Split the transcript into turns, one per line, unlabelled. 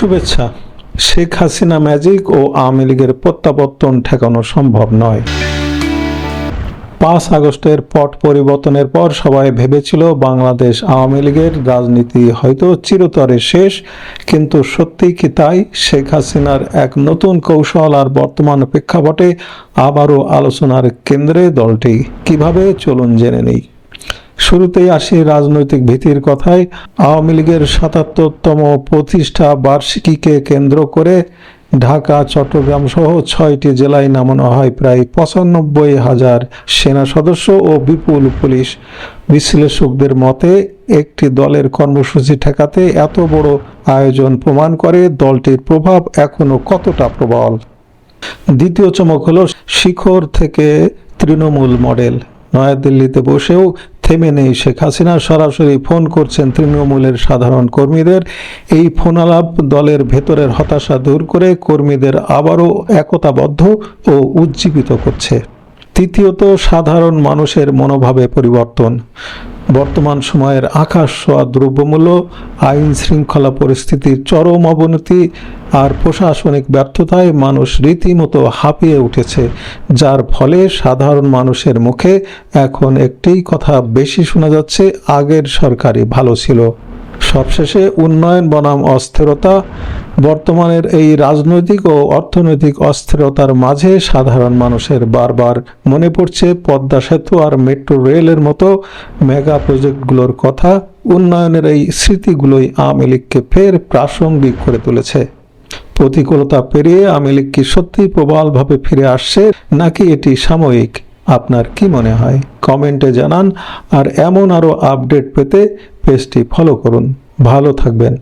শুভেচ্ছা। শেখ হাসিনা ম্যাজিক ও আওয়ামী লীগের প্রত্যাবর্তন ঠেকানো সম্ভব নয়। 5 আগস্টের পট পরিবর্তনের পর সবাই ভেবেছিল বাংলাদেশ আওয়ামী লীগের রাজনীতি হয়তো চিরতরে শেষ, কিন্তু সত্যি কি তাই? শেখ হাসিনার এক নতুন কৌশল আর বর্তমান প্রেক্ষাপটে আবারও আলোচনার কেন্দ্রে দলটি কিভাবে, চলুন জেনে নেই। শুরুতেই আসি রাজনৈতিক ভীতির কথায়। আওয়ামী লীগের 77তম প্রতিষ্ঠা বার্ষিকীকে কেন্দ্র করে ঢাকা, চট্টগ্রাম সহ 6টি জেলায় নামানো হয় প্রায় 95,000 সেনা সদস্য ও বিপুল পুলিশ। বিশ্লেষকদের মতে একটি দলের কর্মসূচি ঠেকাতে এত বড় আয়োজন প্রমাণ করে দলটির প্রভাব এখনো কতটা প্রবল। দ্বিতীয় চমক হলো শিখর থেকে তৃণমূল মডেল। নয়াদিল্লিতে বসেও থেমে নেই শেখ হাসিনা, সরাসরি ফোন করছেন তৃণমূলের সাধারণ কর্মীদের। এই ফোন আলাপ দলের ভেতরের হতাশা দূর করে কর্মীদের আবারও একতাবদ্ধ ও উজ্জীবিত করছে। তৃতীয়ত, সাধারণ মানুষের মনোভাবে পরিবর্তন। বর্তমান সময়ের আকাশ ছোঁয়া দ্রব্যমূল্য, আইন শৃঙ্খলা পরিস্থিতির চরম অবনতি আর প্রশাসনিক ব্যর্থতায় মানুষ রীতিমতো হাঁপিয়ে উঠেছে, যার ফলে সাধারণ মানুষের মুখে এখন একটি কথা বেশি শোনা যাচ্ছে, আগের সরকারই ভালো ছিল। সবশেষে উন্নয়ন বনাম অস্থিরতা। বর্তমানের এই রাজনৈতিক ও অর্থনৈতিক অস্থিরতার মাঝে সাধারণ মানুষের বারবার মনে পড়ছে পদ্মা সেতু আর মেট্রো রেলের মতো মেগা প্রজেক্টগুলোর কথা। উন্নয়নের এই স্মৃতিগুলোই আওয়ামী লীগকে ফের প্রাসঙ্গিক করে তুলেছে। প্রতিকূলতা পেরিয়ে আওয়ামী লীগ কি সত্যি প্রবলভাবে ফিরে আসছে, নাকি এটি সাময়িক? আপনার কি মনে হয়? কমেন্টে জানান। আর এমন আরও আপডেট পেতে পেজটি ফলো করুন। ভালো থাকবেন।